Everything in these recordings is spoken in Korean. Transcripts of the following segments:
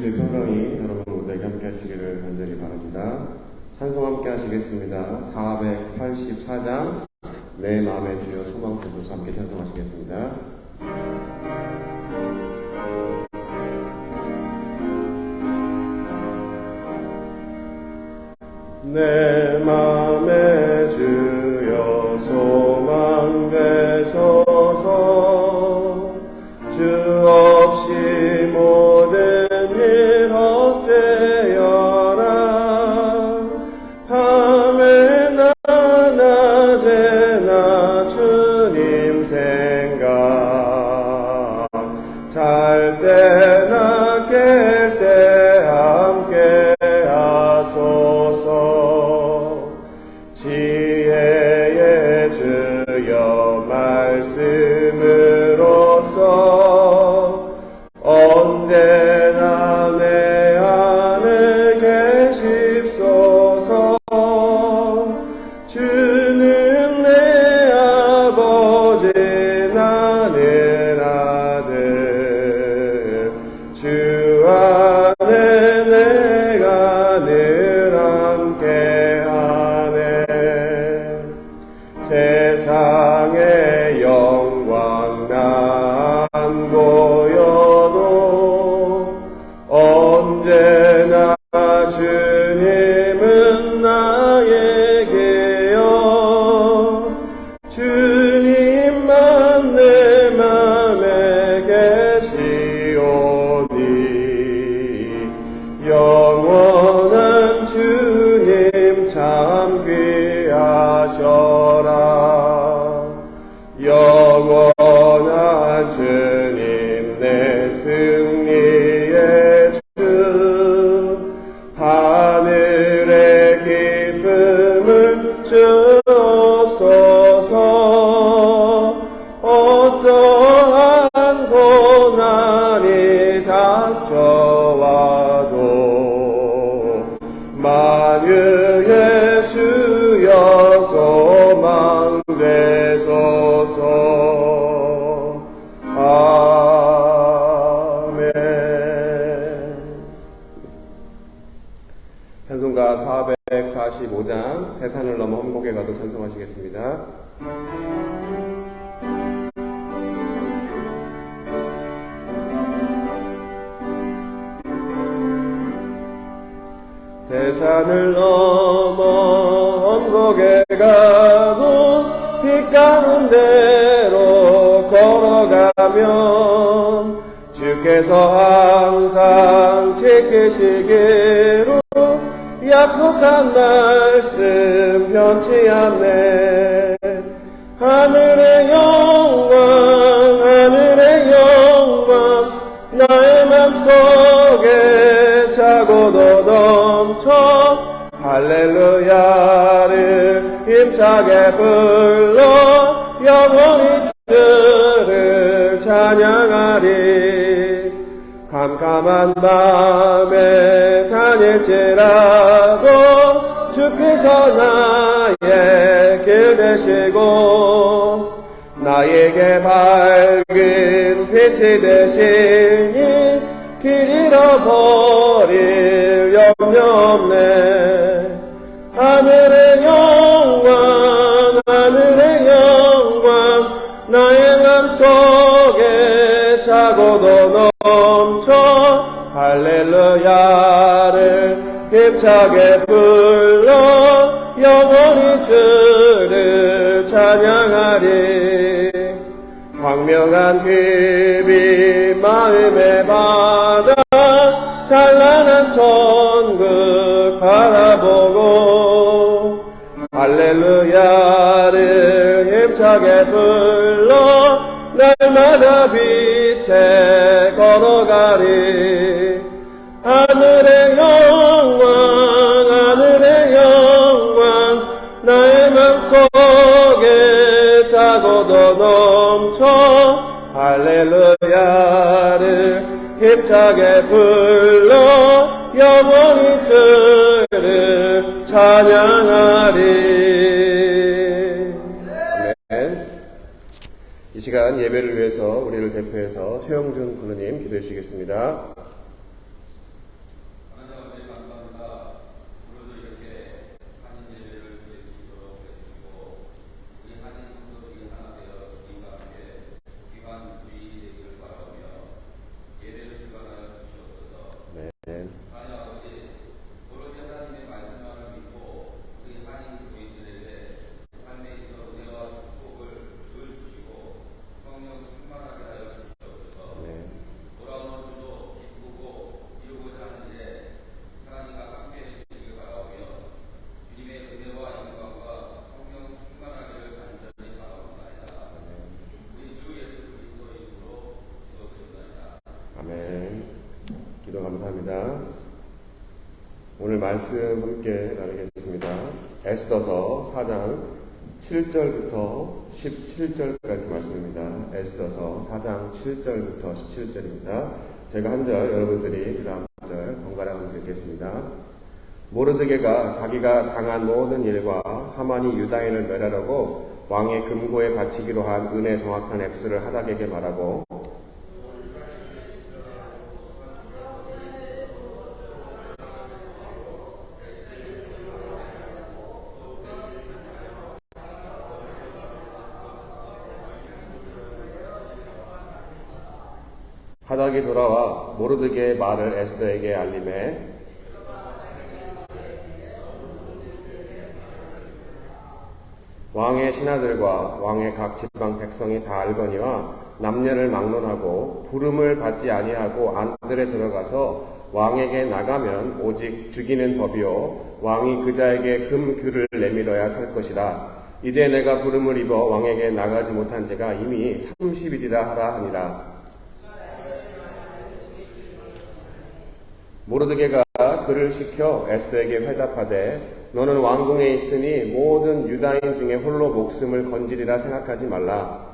예수의 평강이 여러분 모두에게 함께 하시기를 간절히 바랍니다. 찬송 함께 하시겠습니다. 484장 내 마음의 주여 소망 부르셔서 함께 찬송하시겠습니다. 내 맘의 주여 소망 되소서. 주 없이 모든 일 헛되어라. 밤에나 낮에나 주님 생각, 잘 때나 깰 때 함께 하소서. 지혜의 주여 말씀으로써 언제나 내 안에 계십소서. 주는 내 아버지 나는 아들, 주 안에 내가 늘 함께하네. 세상의 영광 난 보여도 언제나 주님은 나에게요. 주님만 내 맘에 계시오니 영원한 주님 참 귀하셔라. 영원한 주님 내 승리의 주, 하늘의 기쁨을 주옵소서. 어떠한 고난이 닥쳐와도 만유의 주여 소망 되소서. 아멘. 찬송가 445장 해산을 넘어 험곡에 가도 찬송하시겠습니다. 대산을 넘어 험곡에 가도 빛 가운데로 걸어가면 주께서 항상 지키시기로 약속한 말씀 변치 않네. 하늘의 영광 하늘의 영광 나의 맘속에 차고도 넘쳐 할렐루야를 힘차게 불러 영원히 주를 찬양하리. 캄캄한 밤에 다닐지라도 주께서 나의 길 되시고 나에게 밝은 빛이 되시니 길 잃어버릴 염려 없네. 하늘의 영광 하늘의 영광 나의 맘속에 차고도 넘쳐 할렐루야를 힘차게 불러 영원히 주를 찬양하리. 광명한 빛이 마음에 받아 찬란한 천국 바라보고 할렐루야를 힘차게 불러 날마다 빛에 걸어가리. 하늘의 영광 하늘의 영광 나의 맘속에 차고도 넘쳐 할렐루야를 힘차게 불러 영원히 주를 찬양하리. 아멘. 이 시간 예배를 위해서 우리를 대표해서 최영준 군우님 기도해 주시겠습니다. 말씀 함께 나누겠습니다. 에스더서 4장 7절부터 17절까지 말씀입니다. 에스더서 4장 7절부터 17절입니다. 제가 한 절, 여러분들이 그 다음 절 번갈아 가면서 읽겠습니다. 모르드게가 자기가 당한 모든 일과 하만이 유다인을 멸하려고 왕의 금고에 바치기로 한 은혜 정확한 액수를 하닥에게 말하고 하닥이 돌아와 모르드게의 말을 에스더에게 알림해 왕의 신하들과 왕의 각 지방 백성이 다 알거니와 남녀를 막론하고 부름을 받지 아니하고 안들에 들어가서 왕에게 나가면 오직 죽이는 법이요 왕이 그자에게 금규를 내밀어야 살 것이라. 이제 내가 부름을 입어 왕에게 나가지 못한 지가 이미 30일이라 하라 하니라. 모르드게가 그를 시켜 에스더에게 회답하되 너는 왕궁에 있으니 모든 유다인 중에 홀로 목숨을 건지리라 생각하지 말라.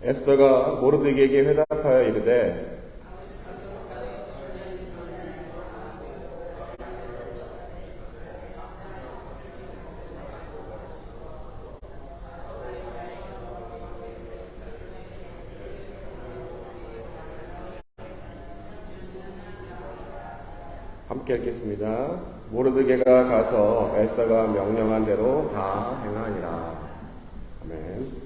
에스더가 모르드게에게 회답하여 이르되 함께 읽겠습니다. 모르드게가 가서 에스더가 명령한 대로 다 행하니라. 아멘.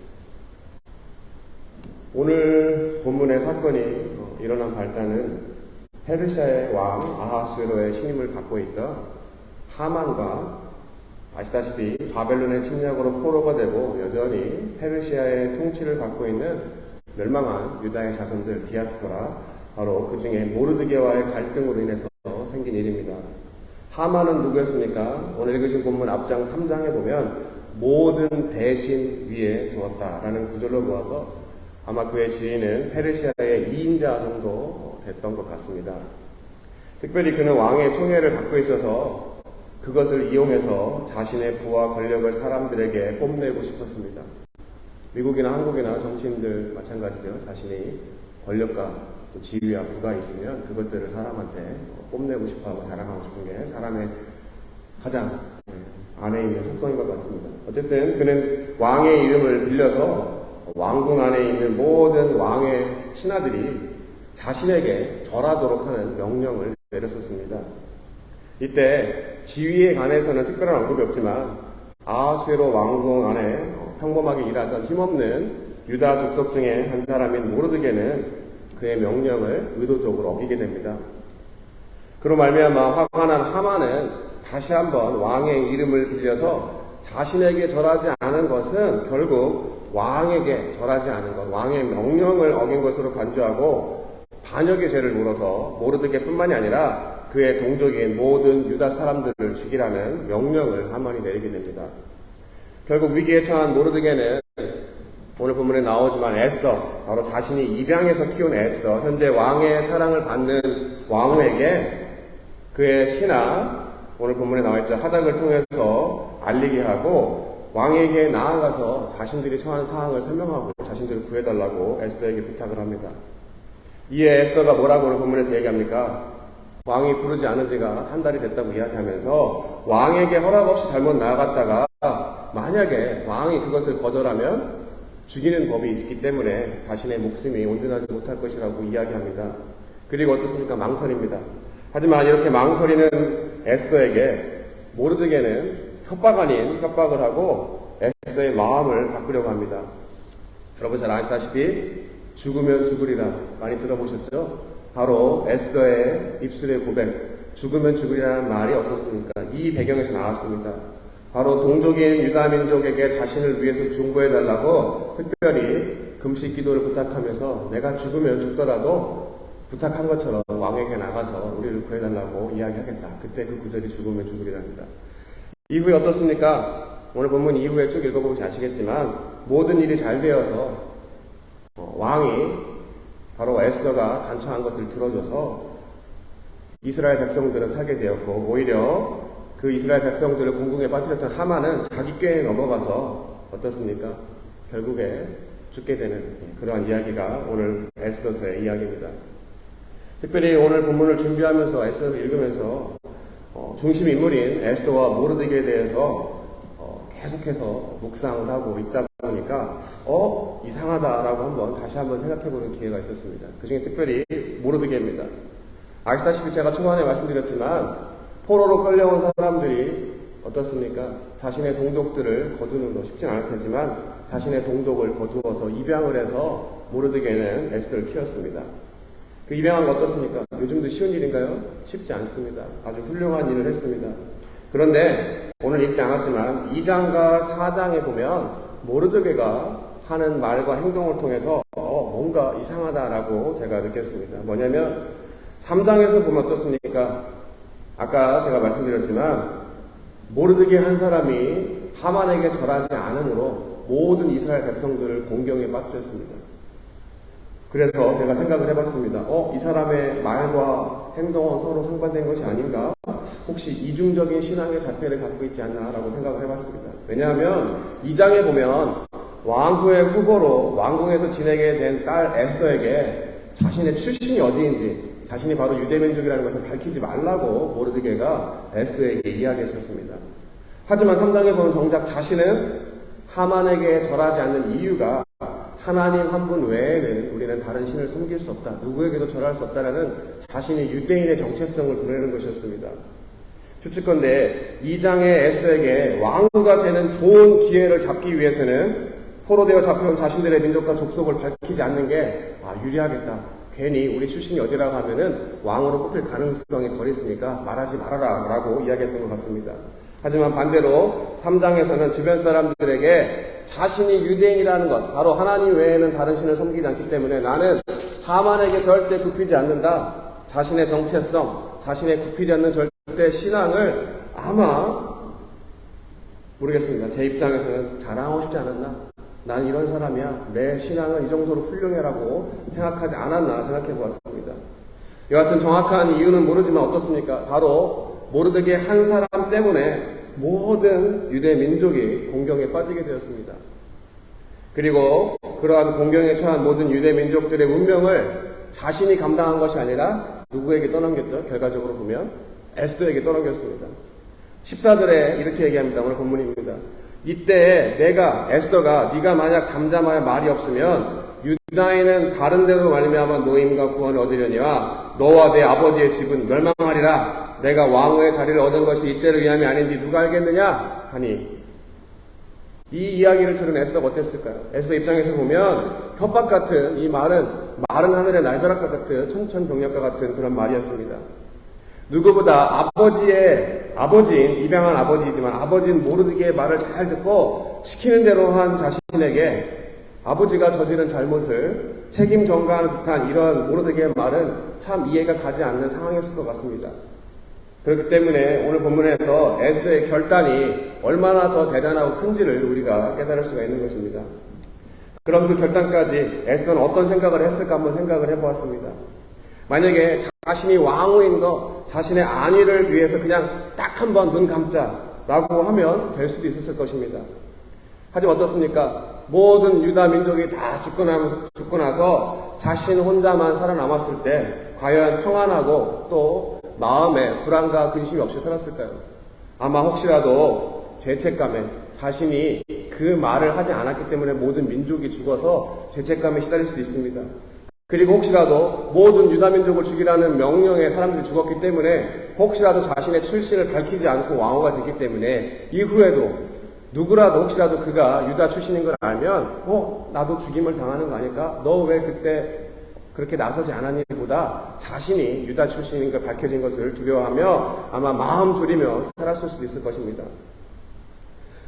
오늘 본문의 사건이 일어난 발단은 페르시아의 왕 아하수에로의 신임을 받고 있던 하만과 아시다시피 바벨론의 침략으로 포로가 되고 여전히 페르시아의 통치를 받고 있는 멸망한 유다의 자손들 디아스포라, 바로 그 중에 모르드게와의 갈등으로 인해서 생긴 일입니다. 하만은 누구였습니까? 오늘 읽으신 본문 앞장 3장에 보면 모든 대신 위에 두었다라는 구절로 보아서 아마 그의 지위는 페르시아의 2인자 정도 됐던 것 같습니다. 특별히 그는 왕의 총애를 받고 있어서 그것을 이용해서 자신의 부와 권력을 사람들에게 뽐내고 싶었습니다. 미국이나 한국이나 정치인들 마찬가지죠. 자신이 권력과 지위와 부가 있으면 그것들을 사람한테 뽐내고 싶어하고 자랑하고 싶은 게 사람의 가장 안에 있는 속성인 것 같습니다. 어쨌든 그는 왕의 이름을 빌려서 왕궁 안에 있는 모든 왕의 신하들이 자신에게 절하도록 하는 명령을 내렸었습니다. 이때 지위에 관해서는 특별한 언급이 없지만 아하수에로 왕궁 안에 평범하게 일하던 힘없는 유다 족속 중에 한 사람인 모르드게는 그의 명령을 의도적으로 어기게 됩니다. 그로 말미암아 화가 난 하만은 다시 한번 왕의 이름을 빌려서 자신에게 절하지 않은 것은 결국 왕에게 절하지 않은 것, 왕의 명령을 어긴 것으로 간주하고 반역의 죄를 물어서 모르드게뿐만이 아니라 그의 동족인 모든 유다 사람들을 죽이라는 명령을 하만이 내리게 됩니다. 결국 위기에 처한 모르드게는 오늘 본문에 나오지만 에스더, 바로 자신이 입양해서 키운 에스더, 현재 왕의 사랑을 받는 왕후에게 그의 신하, 오늘 본문에 나와있죠, 하닥을 통해서 알리게 하고 왕에게 나아가서 자신들이 처한 상황을 설명하고 자신들을 구해달라고 에스더에게 부탁을 합니다. 이에 에스더가 뭐라고 오늘 본문에서 얘기합니까? 왕이 부르지 않은 지가 한 달이 됐다고 이야기하면서 왕에게 허락 없이 잘못 나아갔다가 만약에 왕이 그것을 거절하면 죽이는 법이 있기 때문에 자신의 목숨이 온전하지 못할 것이라고 이야기합니다. 그리고 어떻습니까? 망설입니다. 하지만 이렇게 망설이는 에스더에게 모르드게는 협박 아닌 협박을 하고 에스더의 마음을 바꾸려고 합니다. 여러분 잘 아시다시피 죽으면 죽으리라 많이 들어보셨죠? 바로 에스더의 입술의 고백, 죽으면 죽으리라는 말이 어떻습니까? 이 배경에서 나왔습니다. 바로 동족인 유다 민족에게 자신을 위해서 중보해달라고 특별히 금식 기도를 부탁하면서 내가 죽으면 죽더라도 부탁한 것처럼 왕에게 나가서 우리를 구해달라고 이야기하겠다. 그때 그 구절이 죽으면 죽으리랍니다. 이후에 어떻습니까? 오늘 본문 이후에 쭉 읽어보시 아시겠지만 모든 일이 잘 되어서 왕이 바로 에스더가 간청한 것들을 들어줘서 이스라엘 백성들은 살게 되었고, 오히려 그 이스라엘 백성들을 공궁에 빠뜨렸던 하만은 자기 꾀에 넘어가서 어떻습니까? 결국에 죽게 되는 그러한 이야기가 오늘 에스더서의 이야기입니다. 특별히 오늘 본문을 준비하면서 에스더를 읽으면서 중심 인물인 에스더와 모르드게에 대해서 계속해서 묵상을 하고 있다 보니까 이상하다라고 다시 한번 생각해보는 기회가 있었습니다. 그 중에 특별히 모르드게입니다. 아시다시피 제가 초반에 말씀드렸지만 포로로 끌려온 사람들이 어떻습니까? 자신의 동족들을 거두는 거 쉽진 않을 테지만 자신의 동족을 거두어서 입양을 해서 모르드게는 에스더를 키웠습니다. 그 입양한 거 어떻습니까? 요즘도 쉬운 일인가요? 쉽지 않습니다. 아주 훌륭한 일을 했습니다. 그런데 오늘 읽지 않았지만 2장과 4장에 보면 모르드게가 하는 말과 행동을 통해서 뭔가 이상하다라고 제가 느꼈습니다. 뭐냐면 3장에서 보면 어떻습니까? 아까 제가 말씀드렸지만 모르드게 한 사람이 하만에게 절하지 않으므로 모든 이스라엘 백성들을 공경에 빠뜨렸습니다. 그래서 제가 생각을 해봤습니다. 이 사람의 말과 행동은 서로 상반된 것이 아닌가? 혹시 이중적인 신앙의 잣대를 갖고 있지 않나? 라고 생각을 해봤습니다. 왜냐하면 2장에 보면 왕후의 후보로 왕궁에서 지내게 된 딸 에스더에게 자신의 출신이 어디인지, 자신이 바로 유대민족이라는 것을 밝히지 말라고 모르드게가 에스더에게 이야기했었습니다. 하지만 3장에 보면 정작 자신은 하만에게 절하지 않는 이유가 하나님 한 분 외에는 우리는 다른 신을 섬길 수 없다. 누구에게도 절할 수 없다라는 자신의 유대인의 정체성을 드러내는 것이었습니다. 추측컨대 2장의 에스더에게 왕후가 되는 좋은 기회를 잡기 위해서는 포로되어 잡혀온 자신들의 민족과 족속을 밝히지 않는 게 유리하겠다. 괜히 우리 출신이 어디라고 하면은 왕으로 뽑힐 가능성이 덜 있으니까 말하지 말아라 라고 이야기했던 것 같습니다. 하지만 반대로 3장에서는 주변 사람들에게 자신이 유대인이라는 것, 바로 하나님 외에는 다른 신을 섬기지 않기 때문에 나는 하만에게 절대 굽히지 않는다. 자신의 정체성, 자신의 굽히지 않는 절대 신앙을 아마 모르겠습니다. 제 입장에서는 자랑하고 싶지 않았나? 난 이런 사람이야. 내 신앙은 이 정도로 훌륭해라고 생각하지 않았나 생각해 보았습니다. 여하튼 정확한 이유는 모르지만 어떻습니까? 바로 모르드게 한 사람 때문에 모든 유대 민족이 공경에 빠지게 되었습니다. 그리고 그러한 공경에 처한 모든 유대 민족들의 운명을 자신이 감당한 것이 아니라 누구에게 떠넘겼죠? 결과적으로 보면 에스더에게 떠넘겼습니다. 14절에 이렇게 얘기합니다. 오늘 본문입니다. 이때 에스더가 네가 만약 잠잠하여 말이 없으면 유다인은 다른 데로 말미암아 노임과 구원을 얻으려니와 너와 내 아버지의 집은 멸망하리라. 내가 왕후의 자리를 얻은 것이 이때를 위함이 아닌지 누가 알겠느냐 하니, 이 이야기를 들은 에스더가 어땠을까요? 에스더 입장에서 보면 협박 같은 이 말은 마른 하늘의 날벼락과 같은 천천병력과 같은 그런 말이었습니다. 누구보다 아버지인 입양한 아버지이지만 아버지인 모르드게의 말을 잘 듣고 시키는 대로 한 자신에게 아버지가 저지른 잘못을 책임 전가하는 듯한 이런 모르드게의 말은 참 이해가 가지 않는 상황이었을 것 같습니다. 그렇기 때문에 오늘 본문에서 에스더의 결단이 얼마나 더 대단하고 큰지를 우리가 깨달을 수가 있는 것입니다. 그럼 그 결단까지 에스더는 어떤 생각을 했을까 한번 생각을 해보았습니다. 만약에 자신이 왕후인 거, 자신의 안위를 위해서 그냥 딱 한 번 눈 감자라고 하면 될 수도 있었을 것입니다. 하지만 어떻습니까? 모든 유다 민족이 다 죽고 나서 자신 혼자만 살아남았을 때 과연 평안하고 또 마음에 불안과 근심이 없이 살았을까요? 아마 혹시라도 죄책감에 자신이 그 말을 하지 않았기 때문에 모든 민족이 죽어서 죄책감에 시달릴 수도 있습니다. 그리고 혹시라도 모든 유다민족을 죽이라는 명령에 사람들이 죽었기 때문에 혹시라도 자신의 출신을 밝히지 않고 왕후가 됐기 때문에 이후에도 누구라도 혹시라도 그가 유다 출신인 걸 알면 나도 죽임을 당하는 거 아닐까? 너 왜 그때 그렇게 나서지 않았니? 보다 자신이 유다 출신인 걸 밝혀진 것을 두려워하며 아마 마음 졸이며 살았을 수도 있을 것입니다.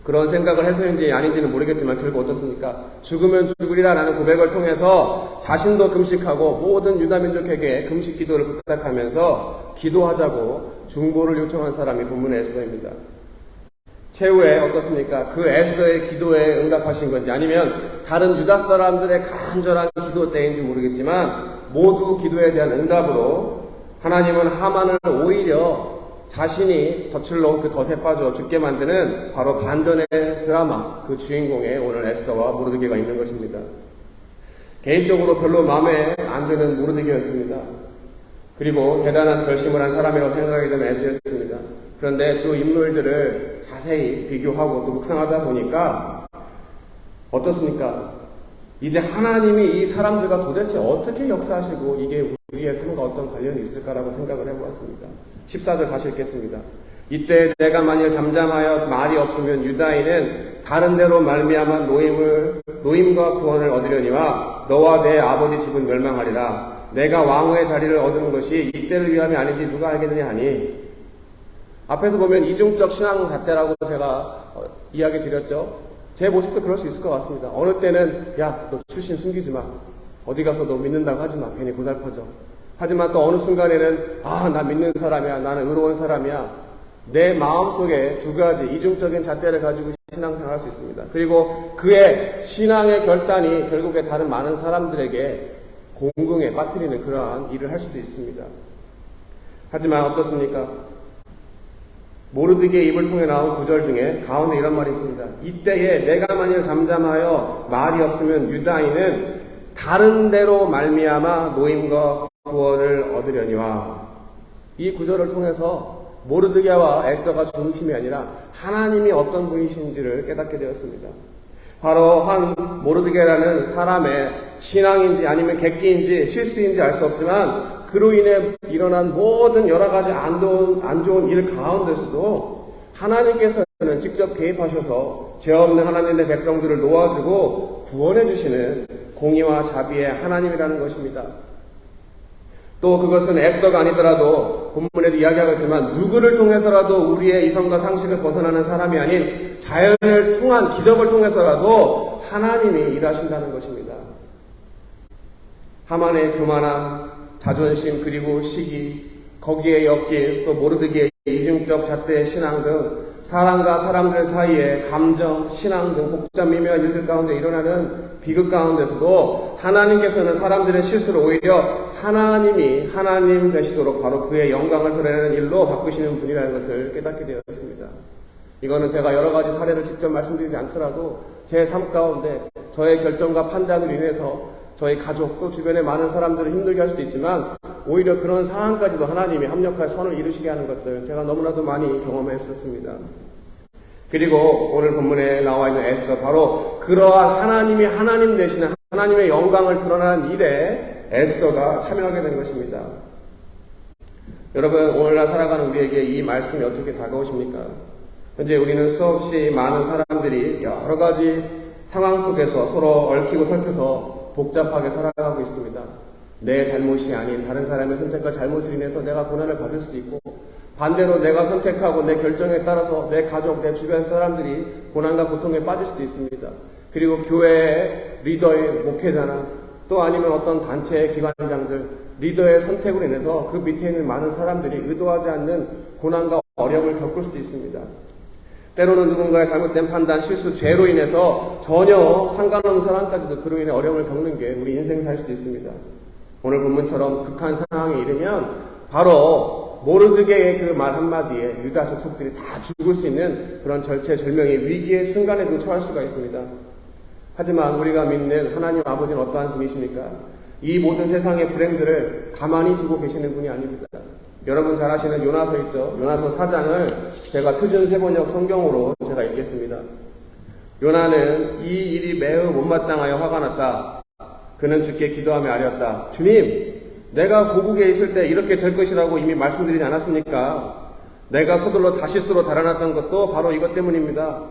그런 생각을 해서인지 아닌지는 모르겠지만 결국 어떻습니까? 죽으면 죽으리라라는 고백을 통해서 자신도 금식하고 모든 유다민족에게 금식 기도를 부탁하면서 기도하자고 중보를 요청한 사람이 본문의 에스더입니다. 최후에 어떻습니까? 그 에스더의 기도에 응답하신 건지 아니면 다른 유다 사람들의 간절한 기도 때인지 모르겠지만 모두 기도에 대한 응답으로 하나님은 하만을 오히려 자신이 덫을 놓은 그 덫에 빠져 죽게 만드는 바로 반전의 드라마 그 주인공에 오늘 에스더와 모르드게가 있는 것입니다. 개인적으로 별로 마음에 안 드는 모르드게였습니다. 그리고 대단한 결심을 한 사람이라고 생각하게 되는 에스더였습니다. 그런데 두 인물들을 자세히 비교하고 또 묵상하다 보니까 어떻습니까? 이제 하나님이 이 사람들과 도대체 어떻게 역사하시고 이게 우리의 삶과 어떤 관련이 있을까라고 생각을 해보았습니다. 14절 다시 읽겠습니다. 이때 내가 만일 잠잠하여 말이 없으면 유다인은 다른 데로 말미암아 노임과 구원을 얻으려니와 너와 내 아버지 집은 멸망하리라. 내가 왕후의 자리를 얻은 것이 이때를 위함이 아닌지 누가 알겠느냐 하니. 앞에서 보면 이중적 신앙 잣대라고 제가 이야기 드렸죠. 제 모습도 그럴 수 있을 것 같습니다. 어느 때는 야, 너 출신 숨기지 마. 어디 가서 너 믿는다고 하지 마. 괜히 고달퍼져. 하지만 또 어느 순간에는 나 믿는 사람이야. 나는 의로운 사람이야. 내 마음속에 두 가지 이중적인 잣대를 가지고 신앙생활을 할 수 있습니다. 그리고 그의 신앙의 결단이 결국에 다른 많은 사람들에게 공경에 빠뜨리는 그러한 일을 할 수도 있습니다. 하지만 어떻습니까? 모르드게의 입을 통해 나온 구절 중에 가운데 이런 말이 있습니다. 이때에 내가 만일 잠잠하여 말이 없으면 유다인은 다른 데로 말미암아 노임과 구원을 얻으려니와. 이 구절을 통해서 모르드게와 에스더가 중심이 아니라 하나님이 어떤 분이신지를 깨닫게 되었습니다. 바로 한 모르드게라는 사람의 신앙인지 아니면 객기인지 실수인지 알 수 없지만 그로 인해 일어난 모든 여러 가지 안 좋은 일 가운데서도 하나님께서는 직접 개입하셔서 죄 없는 하나님의 백성들을 놓아주고 구원해 주시는 공의와 자비의 하나님이라는 것입니다. 또 그것은 에스더가 아니더라도 본문에도 이야기하고 있지만 누구를 통해서라도 우리의 이성과 상식을 벗어나는 사람이 아닌 자연을 통한 기적을 통해서라도 하나님이 일하신다는 것입니다. 하만의 교만함, 자존심 그리고 시기, 거기에 엮일 또 모르드게의 이중적 잣대의 신앙 등 사람과 사람들 사이에 감정, 신앙 등 복잡 미묘한 일들 가운데 일어나는 비극 가운데서도 하나님께서는 사람들의 실수를 오히려 하나님이 하나님 되시도록 바로 그의 영광을 드러내는 일로 바꾸시는 분이라는 것을 깨닫게 되었습니다. 이거는 제가 여러 가지 사례를 직접 말씀드리지 않더라도 제 삶 가운데 저의 결정과 판단으로 인해서 저희 가족 또 주변의 많은 사람들을 힘들게 할 수도 있지만 오히려 그런 상황까지도 하나님이 합력할 선을 이루시게 하는 것들 제가 너무나도 많이 경험했었습니다. 그리고 오늘 본문에 나와 있는 에스더 바로 그러한 하나님이 하나님 되시는 하나님의 영광을 드러나는 일에 에스더가 참여하게 된 것입니다. 여러분 오늘날 살아가는 우리에게 이 말씀이 어떻게 다가오십니까? 현재 우리는 수없이 많은 사람들이 여러 가지 상황 속에서 서로 얽히고 설켜서 복잡하게 살아가고 있습니다. 내 잘못이 아닌 다른 사람의 선택과 잘못을 인해서 내가 고난을 받을 수도 있고 반대로 내가 선택하고 내 결정에 따라서 내 가족, 내 주변 사람들이 고난과 고통에 빠질 수도 있습니다. 그리고 교회의 리더의 목회자나 또 아니면 어떤 단체의 기관장들, 리더의 선택으로 인해서 그 밑에 있는 많은 사람들이 의도하지 않는 고난과 어려움을 겪을 수도 있습니다. 때로는 누군가의 잘못된 판단, 실수, 죄로 인해서 전혀 상관없는 사람까지도 그로 인해 어려움을 겪는 게 우리 인생사일 수도 있습니다. 오늘 본문처럼 극한 상황에 이르면 바로 모르드게의 그 말 한마디에 유다 족속들이 다 죽을 수 있는 그런 절체절명의 위기의 순간에도 처할 수가 있습니다. 하지만 우리가 믿는 하나님 아버지는 어떠한 분이십니까? 이 모든 세상의 불행들을 가만히 두고 계시는 분이 아닙니다. 여러분 잘 아시는 요나서 있죠? 요나서 4장을 제가 표준 세번역 성경으로 제가 읽겠습니다. 요나는 이 일이 매우 못마땅하여 화가 났다. 그는 주께 기도하며 아뢰었다. 주님, 내가 고국에 있을 때 이렇게 될 것이라고 이미 말씀드리지 않았습니까? 내가 서둘러 다시스로 달아났던 것도 바로 이것 때문입니다.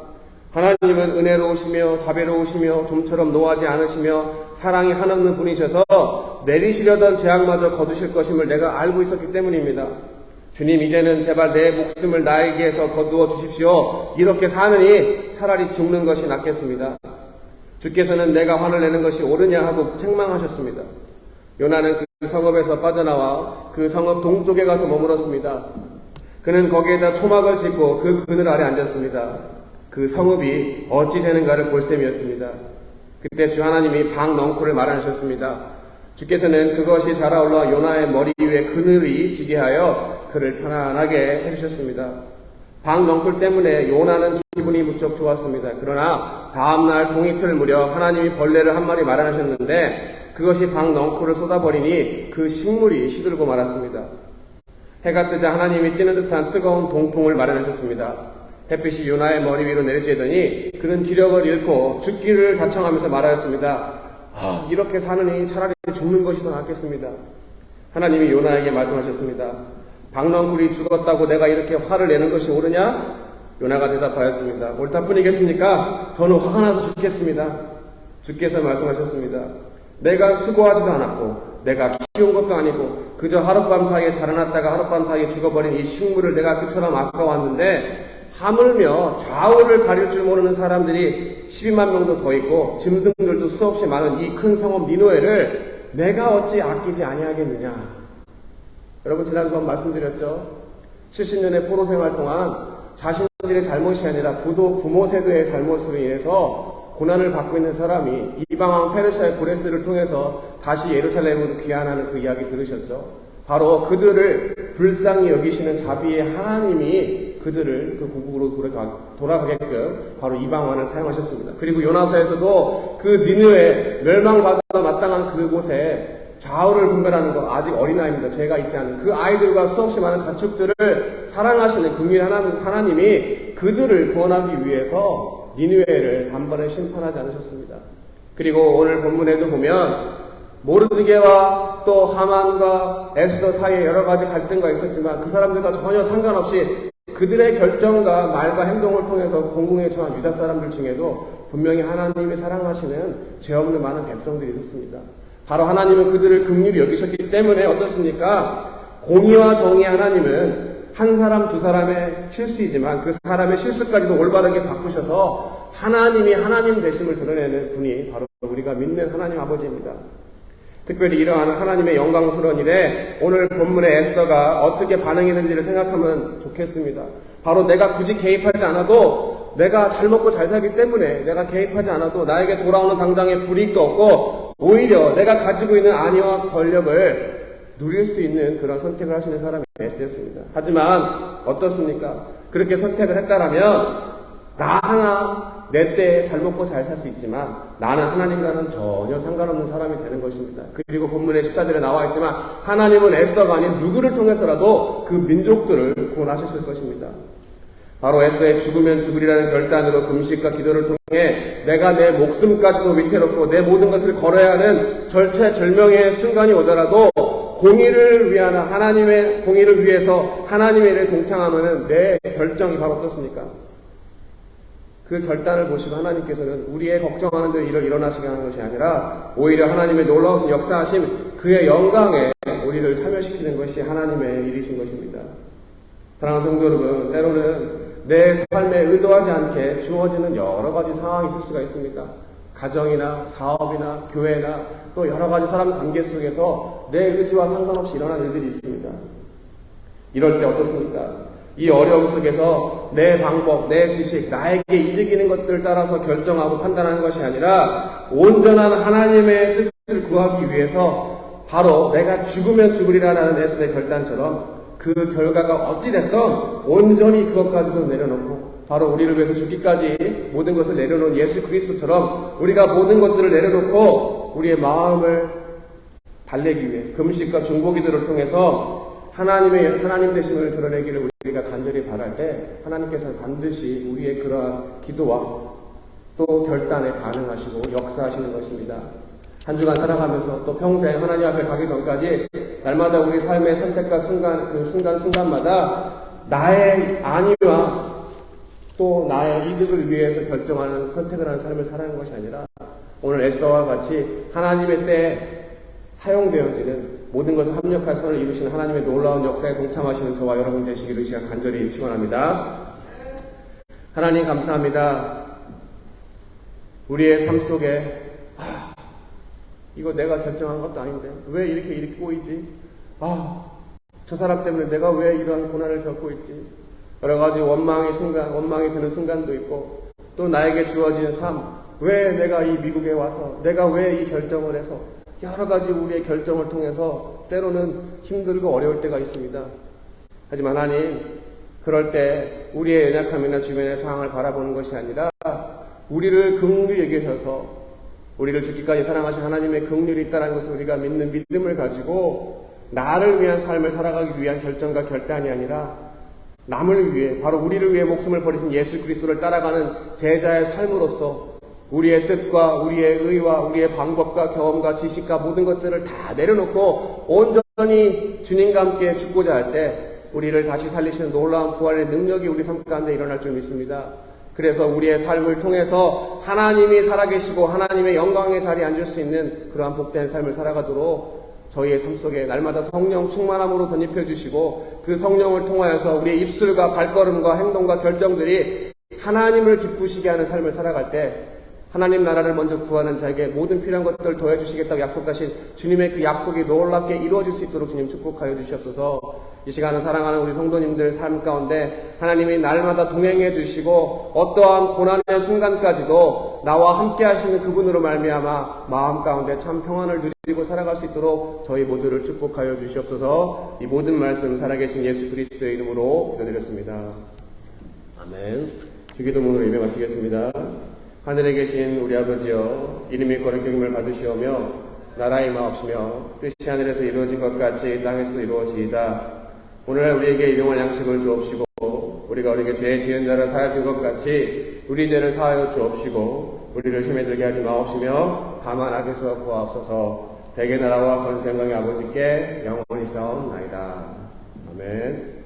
하나님은 은혜로우시며 자비로우시며 좀처럼 노하지 않으시며 사랑이 한없는 분이셔서 내리시려던 재앙마저 거두실 것임을 내가 알고 있었기 때문입니다. 주님, 이제는 제발 내 목숨을 나에게서 거두어 주십시오. 이렇게 사느니 차라리 죽는 것이 낫겠습니다. 주께서는 내가 화를 내는 것이 옳으냐 하고 책망하셨습니다. 요나는 그 성읍에서 빠져나와 그 성읍 동쪽에 가서 머물었습니다. 그는 거기에다 초막을 짓고 그 그늘 아래 앉았습니다. 그 성읍이 어찌 되는가를 볼 셈이었습니다. 그때 주 하나님이 방넝쿨을 마련하셨습니다. 주께서는 그것이 자라올라 요나의 머리 위에 그늘이 지게 하여 그를 편안하게 해주셨습니다. 방넝쿨 때문에 요나는 기분이 무척 좋았습니다. 그러나 다음날 동이틀 무렵 하나님이 벌레를 한 마리 마련하셨는데 그것이 방넝쿨을 쏟아버리니 그 식물이 시들고 말았습니다. 해가 뜨자 하나님이 찌는 듯한 뜨거운 동풍을 마련하셨습니다. 햇빛이 요나의 머리 위로 내리쬐더니 그는 기력을 잃고 죽기를 자청하면서 말하였습니다. 이렇게 사느니 차라리 죽는 것이 더 낫겠습니다. 하나님이 요나에게 말씀하셨습니다. 방넝쿨이 죽었다고 내가 이렇게 화를 내는 것이 옳으냐? 요나가 대답하였습니다. 옳다뿐이겠습니까? 저는 화가 나서 죽겠습니다. 주께서 말씀하셨습니다. 내가 수고하지도 않았고 내가 키운 것도 아니고 그저 하룻밤 사이에 자라났다가 하룻밤 사이에 죽어버린 이 식물을 내가 그처럼 아까웠는데 하물며 좌우를 가릴 줄 모르는 사람들이 12만 명도 더 있고 짐승들도 수없이 많은 이 큰 성읍 니느웨를 내가 어찌 아끼지 아니하겠느냐. 여러분, 지난번 말씀드렸죠. 70년의 포로 생활 동안 자신들의 잘못이 아니라 부모 세대의 잘못으로 인해서 고난을 받고 있는 사람이 이방왕 페르시아의 고레스를 통해서 다시 예루살렘으로 귀환하는 그 이야기 들으셨죠. 바로 그들을 불쌍히 여기시는 자비의 하나님이 그들을 그 고국으로 돌아가게끔 바로 이방왕을 사용하셨습니다. 그리고 요나서에서도 그 니느웨 멸망받아 마땅한 그곳에 좌우를 분별하는 거, 아직 어린아이입니다. 죄가 있지 않은 그 아이들과 수없이 많은 가축들을 사랑하시는 국민 하나님이 그들을 구원하기 위해서 니느웨를 단번에 심판하지 않으셨습니다. 그리고 오늘 본문에도 보면 모르드게와 또 하만과 에스더 사이에 여러 가지 갈등가 있었지만 그 사람들과 전혀 상관없이 그들의 결정과 말과 행동을 통해서 공공에 처한 유다 사람들 중에도 분명히 하나님이 사랑하시는 죄 없는 많은 백성들이 있었습니다. 바로 하나님은 그들을 긍휼히 여기셨기 때문에 어떻습니까? 공의와 정의 하나님은 한 사람 두 사람의 실수이지만 그 사람의 실수까지도 올바르게 바꾸셔서 하나님이 하나님 되심을 드러내는 분이 바로 우리가 믿는 하나님 아버지입니다. 특별히 이러한 하나님의 영광스러운 일에 오늘 본문의 에스더가 어떻게 반응했는지를 생각하면 좋겠습니다. 바로 내가 굳이 개입하지 않아도 내가 잘 먹고 잘 살기 때문에 내가 개입하지 않아도 나에게 돌아오는 당장의 불이익도 없고 오히려 내가 가지고 있는 안위와 권력을 누릴 수 있는 그런 선택을 하시는 사람이 에스더였습니다. 하지만 어떻습니까? 그렇게 선택을 했다라면 나 하나 내 때에 잘 먹고 잘 살 수 있지만 나는 하나님과는 전혀 상관없는 사람이 되는 것입니다. 그리고 본문의 14절에 나와 있지만 하나님은 에스더가 아닌 누구를 통해서라도 그 민족들을 구원하셨을 것입니다. 바로 에스더의 죽으면 죽으리라는 결단으로 금식과 기도를 통해 내가 내 목숨까지도 위태롭고 내 모든 것을 걸어야 하는 절체절명의 순간이 오더라도 공의를 위한 하나님의 공의를 위해서 하나님의 일에 동참하면 내 결정이 바로 어떻습니까? 그 결단을 보시고 하나님께서는 우리의 걱정하는 대로 일을 일어나시게 하는 것이 아니라 오히려 하나님의 놀라운 역사하심 그의 영광에 우리를 참여시키는 것이 하나님의 일이신 것입니다. 사랑하는 성도 여러분, 때로는 내 삶에 의도하지 않게 주어지는 여러 가지 상황이 있을 수가 있습니다. 가정이나 사업이나 교회나 또 여러 가지 사람 관계 속에서 내 의지와 상관없이 일어난 일들이 있습니다. 이럴 때 어떻습니까? 이 어려움 속에서 내 방법, 내 지식, 나에게 이득이는 것들을 따라서 결정하고 판단하는 것이 아니라 온전한 하나님의 뜻을 구하기 위해서 바로 내가 죽으면 죽으리라는 에스더의 결단처럼 그 결과가 어찌됐던 온전히 그것까지도 내려놓고 바로 우리를 위해서 죽기까지 모든 것을 내려놓은 예수 그리스도처럼 우리가 모든 것들을 내려놓고 우리의 마음을 달래기 위해 금식과 중보기도를 통해서 하나님 되심을 드러내기를 우리가 간절히 바랄 때 하나님께서는 반드시 우리의 그러한 기도와 또 결단에 반응하시고 역사하시는 것입니다. 한 주간 살아가면서 또 평생 하나님 앞에 가기 전까지 날마다 우리 삶의 선택과 순간마다 나의 안위와 또 나의 이득을 위해서 결정하는 선택을 하는 삶을 살아가는 것이 아니라 오늘 에스더와 같이 하나님의 때에 사용되어지는 모든 것을 합력할 선을 이루시는 하나님의 놀라운 역사에 동참하시는 저와 여러분 되시기를 이 시간 간절히 축원합니다. 하나님 감사합니다. 우리의 삶 속에 이거 내가 결정한 것도 아닌데 왜 이렇게 꼬이지? 저 사람 때문에 내가 왜 이러한 고난을 겪고 있지? 여러 가지 원망이 드는 순간도 있고, 또 나에게 주어진 삶, 왜 내가 이 미국에 와서, 내가 왜 이 결정을 해서, 여러 가지 우리의 결정을 통해서 때로는 힘들고 어려울 때가 있습니다. 하지만 하나님, 그럴 때 우리의 연약함이나 주변의 상황을 바라보는 것이 아니라 우리를 긍휼히 여기셔서 우리를 죽기까지 사랑하신 하나님의 긍휼이 있다는 것을 우리가 믿는 믿음을 가지고 나를 위한 삶을 살아가기 위한 결정과 결단이 아니라 남을 위해, 바로 우리를 위해 목숨을 버리신 예수 그리스도를 따라가는 제자의 삶으로서 우리의 뜻과 우리의 의와 우리의 방법과 경험과 지식과 모든 것들을 다 내려놓고 온전히 주님과 함께 죽고자 할 때 우리를 다시 살리시는 놀라운 부활의 능력이 우리 삶 가운데 일어날 줄 믿습니다. 그래서 우리의 삶을 통해서 하나님이 살아계시고 하나님의 영광의 자리에 앉을 수 있는 그러한 복된 삶을 살아가도록 저희의 삶 속에 날마다 성령 충만함으로 덧입혀 주시고, 그 성령을 통하여서 우리의 입술과 발걸음과 행동과 결정들이 하나님을 기쁘시게 하는 삶을 살아갈 때 하나님 나라를 먼저 구하는 자에게 모든 필요한 것들을 더해주시겠다고 약속하신 주님의 그 약속이 놀랍게 이루어질 수 있도록 주님 축복하여 주시옵소서. 이 시간은 사랑하는 우리 성도님들 삶 가운데 하나님이 날마다 동행해 주시고 어떠한 고난의 순간까지도 나와 함께 하시는 그분으로 말미암아 마음 가운데 참 평안을 누리고 살아갈 수 있도록 저희 모두를 축복하여 주시옵소서. 이 모든 말씀 살아계신 예수 그리스도의 이름으로 기도드렸습니다. 아멘. 주기도문으로 예배 마치겠습니다. 하늘에 계신 우리 아버지여, 이름이 거룩히 여김을 받으시오며 나라의 마옵시며 뜻이 하늘에서 이루어진 것 같이 땅에서도 이루어지이다. 오늘날 우리에게 일용할 양식을 주옵시고 우리가 우리에게 죄 지은 자를 사하여 준 것 같이 우리 죄를 사하여 주옵시고 우리를 시험에 들게 하지 마옵시며 다만 악에서 구하옵소서. 대개 나라와 권세 영광의 아버지께 영원히 싸움나이다. 아멘.